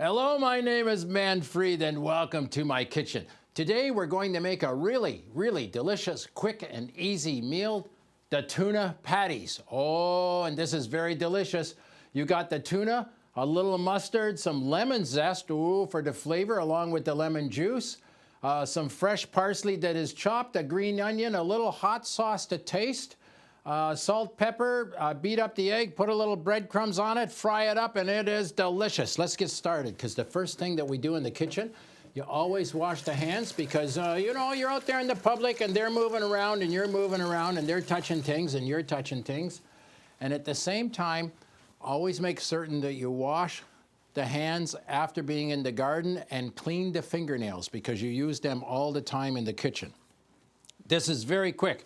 Hello, my name is Manfred and welcome to my kitchen. Today we're going to make a really delicious, quick and easy meal, the tuna patties. Oh, and this is very delicious. You got the tuna, a little mustard, some lemon zest, ooh, for the flavor along with the lemon juice, some fresh parsley that is chopped, a green onion, a little hot sauce to taste, salt, pepper, beat up the egg, put a little breadcrumbs on it, fry it up, and it is delicious. Let's get started, because the first thing that we do in the kitchen, you always wash the hands, because, you know, you're out there in the public, and they're moving around, and you're moving around, and they're touching things, and you're touching things. And at the same time, always make certain that you wash the hands after being in the garden and clean the fingernails, because you use them all the time in the kitchen. This is very quick.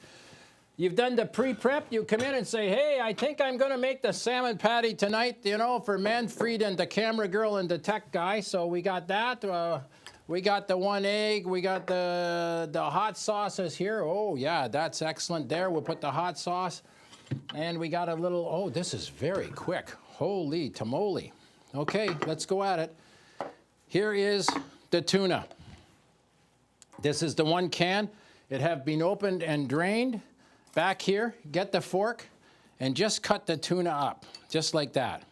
You've done the pre-prep, you come in and say, hey, I think I'm going to make the salmon patty tonight, you know, for Manfred and the camera girl and the tech guy. So we got that. We got the one egg. We got the hot sauces here. Oh, yeah, that's excellent there. We'll put the hot sauce. And we got a little, oh, this is very quick. Holy tamale. Okay, let's go at it. Here is the tuna. This is the 1 can. It have been opened and drained. Back here, get the fork and just cut the tuna up, just like that.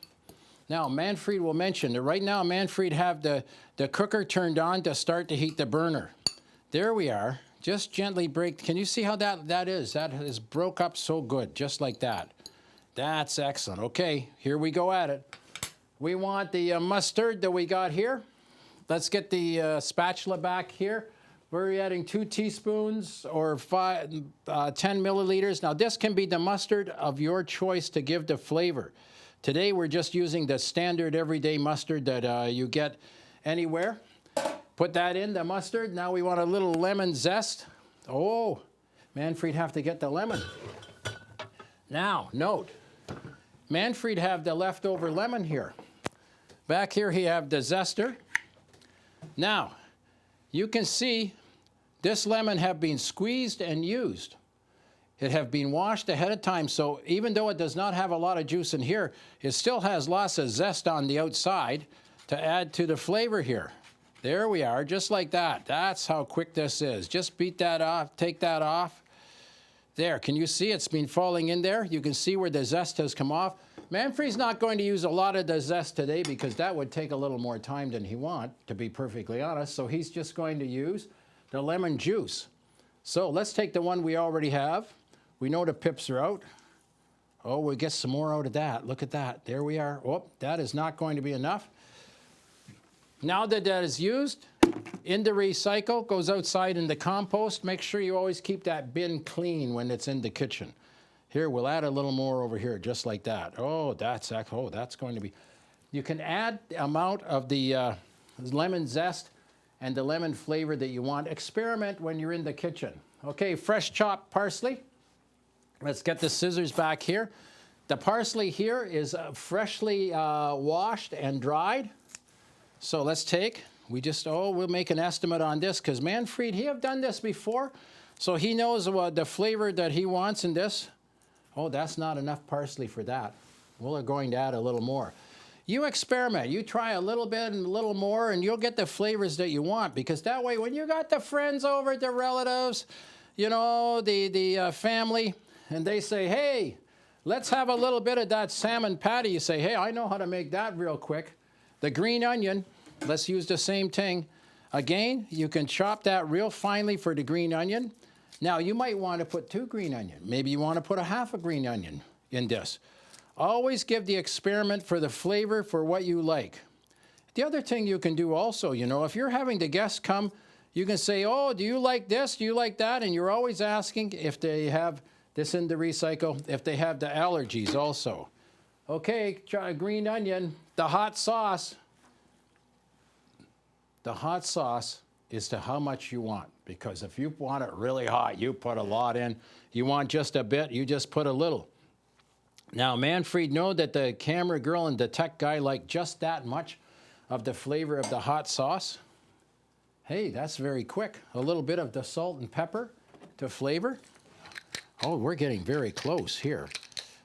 Now, Manfred will mention that right now, Manfred have the cooker turned on to start to heat the burner. There we are. Just gently break. Can you see how that is? That is broke up so good, just like that. That's excellent. Okay, here we go at it. We want the mustard that we got here. Let's get the spatula back here. We're adding 2 teaspoons or 10 milliliters. Now, this can be the mustard of your choice to give the flavor. Today, we're just using the standard everyday mustard that you get anywhere. Put that in, the mustard. Now we want a little lemon zest. Oh, Manfred have to get the lemon. Now, note, Manfred have the leftover lemon here. Back here, he have the zester. Now, you can see this lemon have been squeezed and used. It have been washed ahead of time, so even though it does not have a lot of juice in here, it still has lots of zest on the outside to add to the flavor here. There we are, just like that. That's how quick this is. Just beat that off, take that off. There, can you see it's been falling in there? You can see where the zest has come off. Manfred's not going to use a lot of the zest today because that would take a little more time than he wants, to be perfectly honest. So he's just going to use the lemon juice. So let's take the one we already have. We know the pips are out. Oh, we'll get some more out of that. Look at that. There we are. Oh, that is not going to be enough. Now that that is used, in the recycle, goes outside in the compost. Make sure you always keep that bin clean when it's in the kitchen. Here, we'll add a little more over here, just like that. Oh, that's going to be... You can add the amount of the lemon zest and the lemon flavor that you want. Experiment when you're in the kitchen. Okay, fresh chopped parsley. Let's get the scissors back here. The parsley here is freshly washed and dried. So let's take, we'll make an estimate on this, because Manfred, he have done this before, so he knows the flavor that he wants in this. Oh, that's not enough parsley for that. We're going to add a little more. You experiment. You try a little bit and a little more, and you'll get the flavors that you want, because that way, when you got the friends over, the relatives, you know, the family, and they say, hey, let's have a little bit of that salmon patty. You say, hey, I know how to make that real quick. The green onion, let's use the same thing. Again, you can chop that real finely for the green onion. Now, you might want to put 2 green onions. Maybe you want to put a half a green onion in this. Always give the experiment for the flavor for what you like. The other thing you can do also, you know, if you're having the guests come, you can say, oh, do you like this? Do you like that? And you're always asking if they have this in the recycle, if they have the allergies also. Okay, try green onion. The hot sauce. The hot sauce is to how much you want, because if you want it really hot, you put a lot in. You want just a bit, you just put a little. Now, Manfred know that the camera girl and the tech guy like just that much of the flavor of the hot sauce. Hey, that's very quick. A little bit of the salt and pepper to flavor. Oh, we're getting very close here.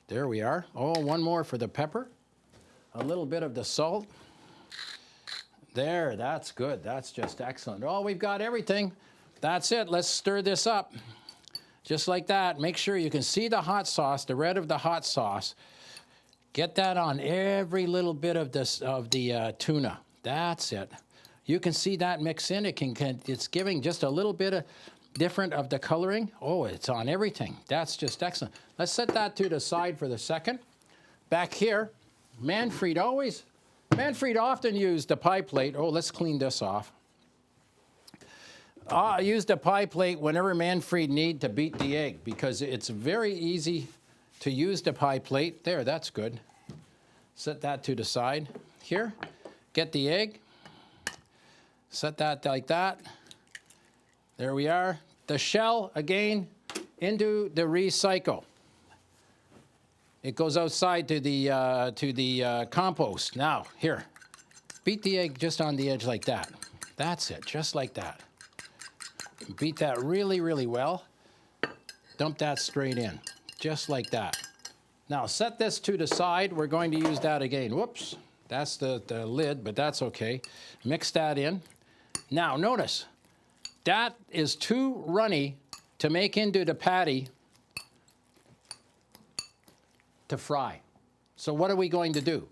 There we are. Oh, one more for the pepper. A little bit of the salt. There, that's good. That's just excellent. Oh, we've got everything. That's it. Let's stir this up. Just like that. Make sure you can see the hot sauce, the red of the hot sauce. Get that on every little bit of this of the tuna. That's it. You can see that mix in. It's giving just a little bit of different of the coloring. Oh, it's on everything. That's just excellent. Let's set that to the side for the second. Back here, Manfred often used the pie plate. Oh, let's clean this off. I use the pie plate whenever Manfred need to beat the egg because it's very easy to use the pie plate. There, that's good. Set that to the side. Here, get the egg. Set that like that. There we are. The shell, again, into the recycle. It goes outside to the compost. Now, here, beat the egg just on the edge like that. That's it, just like that. Beat that really, really well. Dump that straight in, just like that. Now, set this to the side. We're going to use that again. Whoops, that's the lid, but that's okay. Mix that in. Now, notice, that is too runny to make into the patty to fry. So what are we going to do?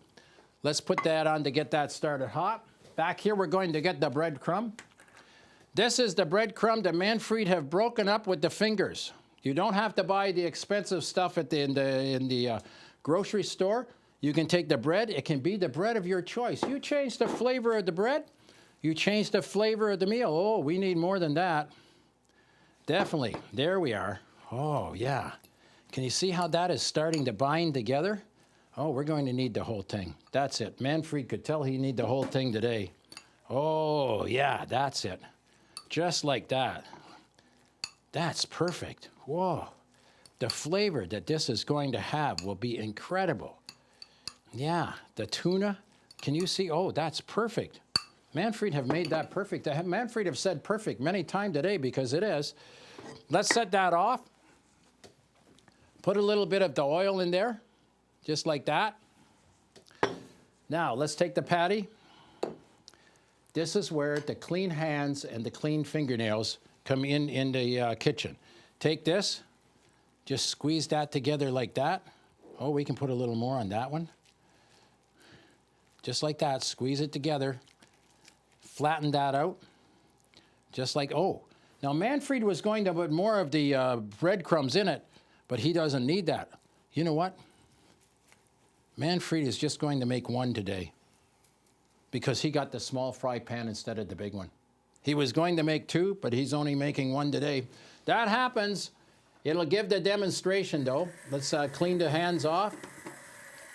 Let's put that on to get that started hot. Back here, we're going to get the breadcrumb. This is the breadcrumb that Manfred have broken up with the fingers. You don't have to buy the expensive stuff in the grocery store. You can take the bread. It can be the bread of your choice. You change the flavor of the bread. You change the flavor of the meal. Oh, we need more than that. Definitely. There we are. Oh, yeah. Can you see how that is starting to bind together? Oh, we're going to need the whole thing. That's it. Manfred could tell he need the whole thing today. Oh, yeah, that's it. Just like that. That's perfect. Whoa. The flavor that this is going to have will be incredible. Yeah, the tuna. Can you see? Oh, that's perfect. Manfred have made that perfect. Manfred have said perfect many times today because it is. Let's set that off. Put a little bit of the oil in there, just like that. Now, let's take the patty. This is where the clean hands and the clean fingernails come in the kitchen. Take this, just squeeze that together like that. Oh, we can put a little more on that one. Just like that, squeeze it together. Flatten that out, just like, oh. Now, Manfred was going to put more of the breadcrumbs in it, but he doesn't need that. You know what? Manfred is just going to make one today because he got the small fry pan instead of the big one. He was going to make two, but he's only making one today. That happens. It'll give the demonstration, though. Let's clean the hands off.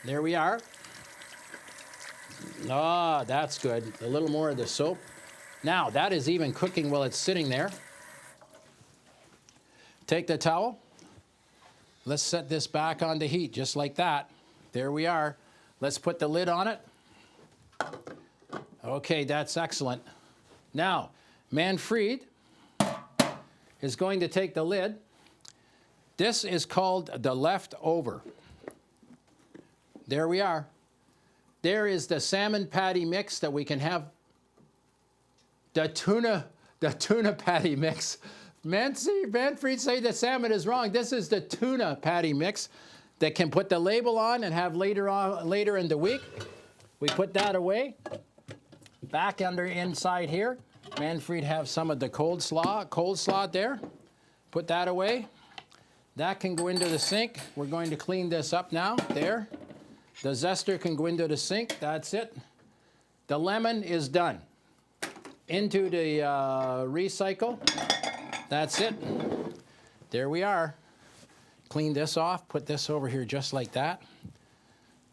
There we are. Ah, that's good. A little more of the soap. Now, that is even cooking while it's sitting there. Take the towel. Let's set this back on the heat, just like that. There we are. Let's put the lid on it. Okay, that's excellent. Now, Manfred is going to take the lid. This is called the leftover. There we are. There is the salmon patty mix that we can have. The tuna patty mix. Manfred say the salmon is wrong. This is the tuna patty mix that can put the label on and have later in the week. We put that away. Back inside here, Manfred have some of the coleslaw there. Put that away. That can go into the sink. We're going to clean this up now. There. The zester can go into the sink. That's it. The lemon is done. Into the recycle. That's it. There we are. Clean this off. Put this over here just like that.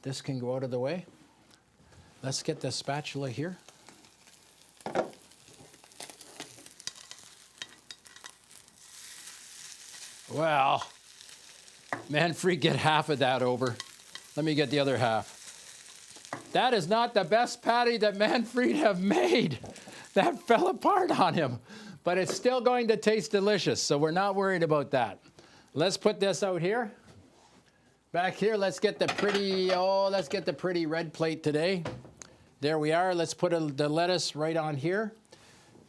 This can go out of the way. Let's get the spatula here. Well, Manfred, get half of that over. Let me get the other half. That is not the best patty that Manfred have made. That fell apart on him. But it's still going to taste delicious, so we're not worried about that. Let's put this out here. Back here, let's get the pretty red plate today. There we are. Let's put the lettuce right on here.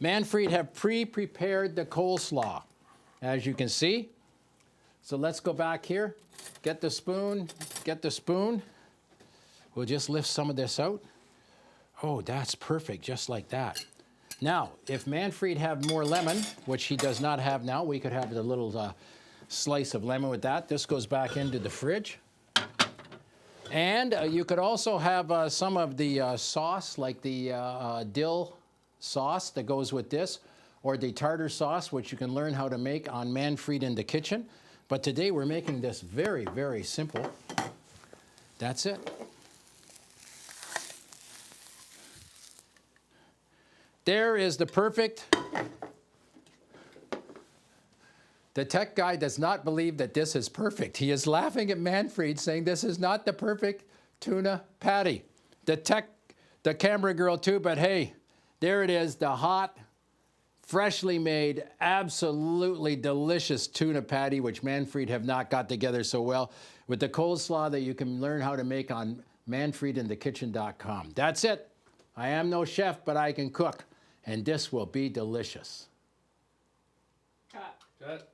Manfred have pre-prepared the coleslaw, as you can see. So let's go back here. Get the spoon. Get the spoon. We'll just lift some of this out. Oh, that's perfect, just like that. Now, if Manfred have more lemon, which he does not have now, we could have a little slice of lemon with that. This goes back into the fridge. And you could also have some of the sauce, like the dill sauce that goes with this, or the tartar sauce, which you can learn how to make on Manfred in the Kitchen. But today we're making this very, very simple. That's it. There is the perfect. The tech guy does not believe that this is perfect. He is laughing at Manfred, saying this is not the perfect tuna patty. The camera girl too, but hey, there it is, the hot, freshly made, absolutely delicious tuna patty, which Manfred have not got together so well, with the coleslaw that you can learn how to make on manfredinthekitchen.com. That's it. I am no chef, but I can cook, and this will be delicious. Cut.